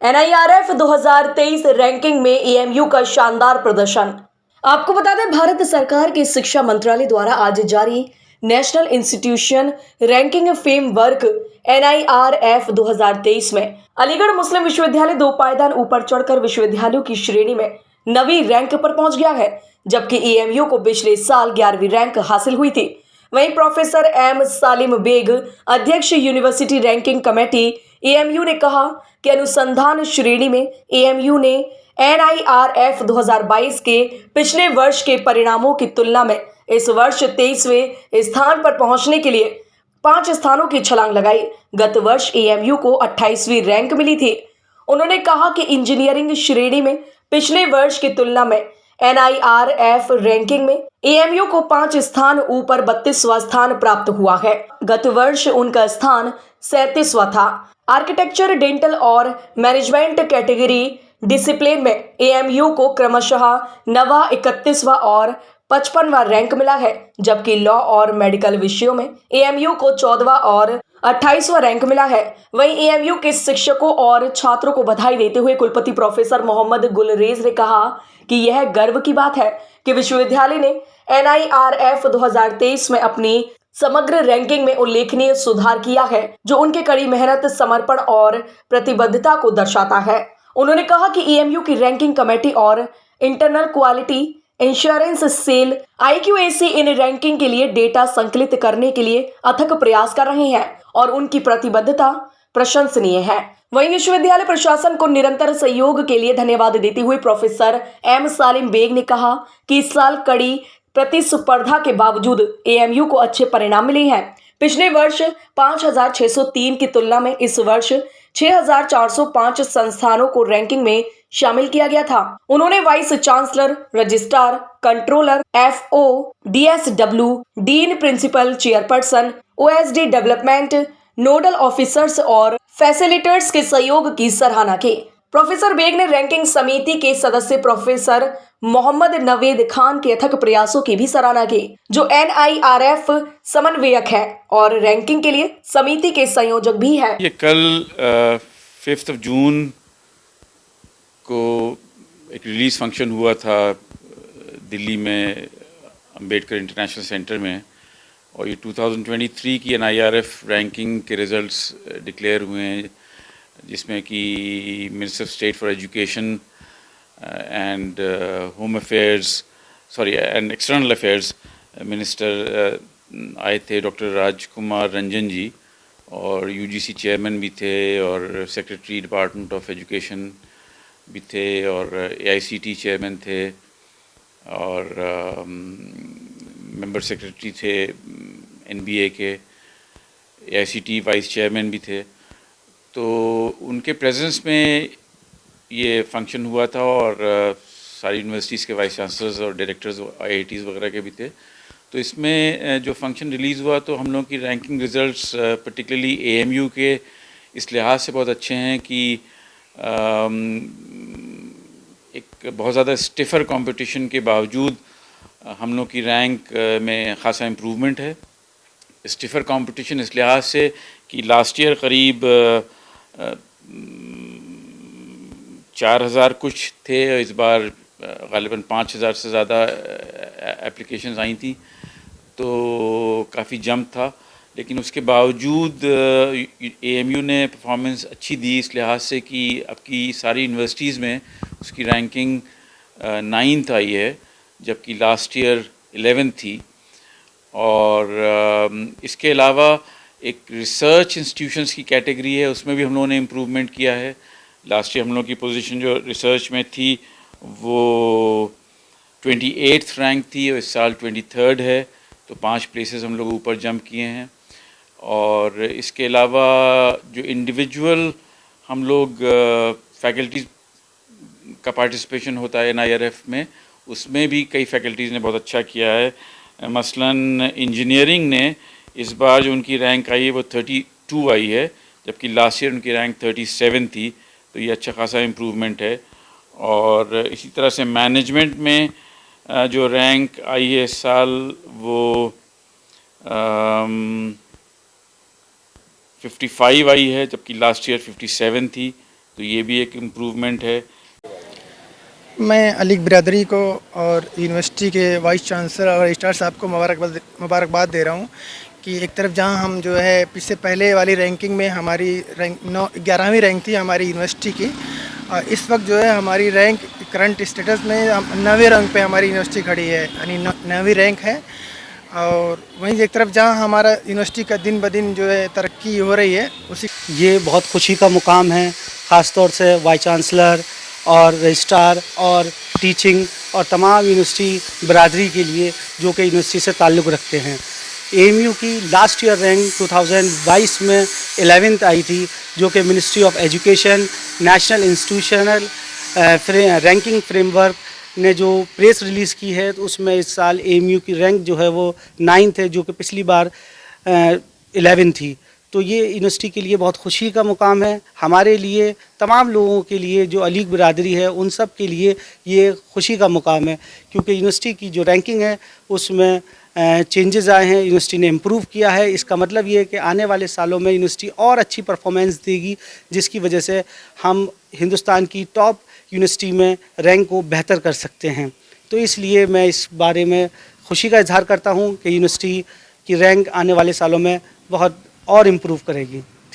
NIRF 2023 ranking में AMU का शानदार प्रदर्शन। आपको बता दें, भारत सरकार के शिक्षा मंत्रालय द्वारा आज जारी national institution ranking framework NIRF 2023 में अलीगढ़ मुस्लिम विश्वविद्यालय 2 पायदान ऊपर चढ़कर विश्वविद्यालयों की श्रेणी में 9वीं रैंक पर पहुंच गया है, जबकि AMU को पिछले साल 11वीं रैंक हासिल हुई थी। वहीं प्रोफेसर M सालिम बेग, अध्यक्ष यूनिवर्सिटी रैंकिंग कमेटी AMU ने कहा कि अनुसंधान श्रेणी में AMU ने NIRF 2022 के पिछले वर्ष के परिणामों की तुलना में इस वर्ष 23वें स्थान पर पहुंचने के लिए 5 स्थानों की छलांग लगाई। गत वर्ष AMU को 28वीं रैंक मिली थी। उन्होंने कहा कि इंजीनियरिंग श्रेणी में पिछले वर्ष की तुलना में NIRF रैंकिंग में AMU को 5 स्थान ऊपर 32वां स्थान प्राप्त हुआ है। गत वर्ष उनका स्थान 37वां था। आर्किटेक्चर, डेंटल और मैनेजमेंट कैटेगरी डिसिप्लिन में AMU को क्रमशः 9वां, 31वां और 55वां रैंक मिला है, जबकि लॉ और मेडिकल विषयों में AMU को 14वां और 28वां रैंक मिला है। वहीं AMU के शिक्षकों और छात्रों को बधाई देते हुए कुलपति प्रोफेसर मोहम्मद गुलरेज ने कहा कि यह गर्व की बात है कि विश्वविद्यालय ने NIRF 2023 में अपनी समग्र रैंकिंग में उल्लेखनीय सुधार किया है, जो उनके कड़ी मेहनत, समर्पण और प्रतिबद्धता को दर्शाता है। उन्होंने कहा कि AMU की रैंकिंग कमेटी और internal quality insurance cell IQAC इन रैंकिंग के लिए डेटा संकलित करने के लिए अथक प्रयास कर रहे हैं और उनकी प्रतिबद्धता प्रशंसनीय है। वहीं विश्वविद्यालय प्रशासन को निरंतर सहयोग के लिए धन्यवाद देते हुए प्रोफेसर M सालिम बेग ने कहा कि इस साल कड़ी प्रतिस्पर्धा के बावजूद AMU को अच्छे परिणाम मिले हैं। पिछले वर्ष 5,603 की तुलना में इस वर्ष 6,405 संस्थानों को रैंकिंग में शामिल किया गया था। उन्होंने vice chancellor, registrar, controller, FO, DSW, dean, principal, chairperson, OSD development, nodal officers और फैसिलिटेटर्स के सहयोग की सराहना की। प्रोफेसर बेग ने रैंकिंग समिति के सदस्य प्रोफेसर मोहम्मद नवेद खान के अथक प्रयासों की भी सराहना की, जो NIRF समन्वयक है और रैंकिंग के लिए समिति के संयोजक भी है। ये कल 5 जून को एक रिलीज फंक्शन हुआ था दिल्ली में अंबेडकर इंटरनेशनल सेंटर में, और ये 2023 की NIRF रैंकिंग के रिजल्ट्स डिक्लेयर हुए हैं, जिसमें कि minister of state for education and home affairs and external affairs minister आए थे, डॉक्टर राजकुमार रंजन जी, और UGC चेयरमैन भी थे, और सेक्रेटरी डिपार्टमेंट ऑफ एजुकेशन भी थे, और AICT चेयरमैन थे, और मेंबर सेक्रेटरी थे NBA के, AICT वाइस चेयरमैन भी थे। तो उनके प्रेजेंस में ये फंक्शन हुआ था, और सारी यूनिवर्सिटीज़ के वाइस चांसलर्स और डायरेक्टर्स IITs वगैरह के भी थे। तो इसमें जो फंक्शन रिलीज़ हुआ, तो हम लोग की रैंकिंग रिज़ल्ट्स पर्टिकुलरली AMU के इस लिहाज से बहुत अच्छे हैं कि एक बहुत ज़्यादा स्टिफर कंपटीशन के बावजूद हम लोग की रैंक में ख़ासा इम्प्रूवमेंट है। स्टिफर कंपटीशन इस लिहाज से कि लास्ट ईयर करीब 4,000 कुछ थे, इस बार ग़ालिबन 5,000 से ज़्यादा एप्लीकेशंस आई थी, तो काफ़ी जंप था। लेकिन उसके बावजूद AMU ने परफॉर्मेंस अच्छी दी इस लिहाज से कि अब की सारी यूनिवर्सिटीज़ में उसकी रैंकिंग 9th आई है, जबकि लास्ट ईयर 11th थी। और इसके अलावा एक रिसर्च इंस्टीट्यूशंस की कैटेगरी है, उसमें भी हम लोगों ने इम्प्रूवमेंट किया है। लास्ट ईयर हम लोग की पोजीशन जो रिसर्च में थी वो 28th रैंक थी, और इस साल 23rd है, तो 5 प्लेसेस हम लोग ऊपर जंप किए हैं। और इसके अलावा जो इंडिविजुअल हम लोग फैकल्टीज़ का पार्टिसिपेशन होता है NIRF में, उसमें भी कई फैकल्टीज़ ने बहुत अच्छा किया है। मसलन इंजीनियरिंग ने इस बार जो उनकी रैंक आई है वो 32 आई है, जबकि लास्ट ईयर उनकी रैंक 37 थी, तो ये अच्छा खासा इम्प्रूवमेंट है। और इसी तरह से मैनेजमेंट में जो रैंक आई है इस साल वो 55 आई है, जबकि लास्ट ईयर 57 थी, तो ये भी एक इम्प्रूवमेंट है। मैं अलीग बिरादरी को और यूनिवर्सिटी के वाइस चांसलर और रजिस्ट्रार साहब को मुबारकबाद दे रहा हूँ कि एक तरफ जहाँ हम जो है इससे पहले वाली रैंकिंग में हमारी रैंक 11वीं रैंक थी हमारी यूनिवर्सिटी की, और इस वक्त जो है हमारी रैंक करंट स्टेटस में 9वें रैंक पे हमारी यूनिवर्सिटी खड़ी है, यानी 9वीं रैंक है। और वहीं एक तरफ जहाँ हमारा यूनिवर्सिटी का दिन ब दिन जो है तरक्की हो रही है, उसी ये बहुत खुशी का मुकाम है, ख़ास तौर से वाइस चांसलर और रजिस्ट्रार और टीचिंग और तमाम यूनिवर्सिटी बिरादरी के लिए जो कि यूनिवर्सिटी से ताल्लुक़ रखते हैं। एएमयू की लास्ट ईयर रैंक 2022 में 11th आई थी, जो कि ministry of education national institutional ranking framework ने जो प्रेस रिलीज़ की है, तो उसमें इस साल एएमयू की रैंक जो है वो 9th है, जो कि पिछली बार 11 थी। तो ये यूनिवर्सिटी के लिए बहुत खुशी का मुकाम है, हमारे लिए, तमाम लोगों के लिए जो अलीग बिरादरी है उन सब के लिए ये खुशी का मुकाम है, क्योंकि यूनिवर्सिटी की जो रैंकिंग है उसमें चेंजेस आए हैं, यूनिवर्सिटी ने इम्प्रूव किया है। इसका मतलब ये है कि आने वाले सालों में यूनिवर्सिटी और अच्छी परफॉर्मेंस देगी, जिसकी वजह से हम हिंदुस्तान की टॉप यूनिवर्सिटी में रैंक को बेहतर कर सकते हैं। तो इसलिए मैं इस बारे में खुशी का इजहार करता हूँ कि यूनिवर्सिटी की रैंक आने वाले सालों में बहुत और इम्प्रूव करेगी।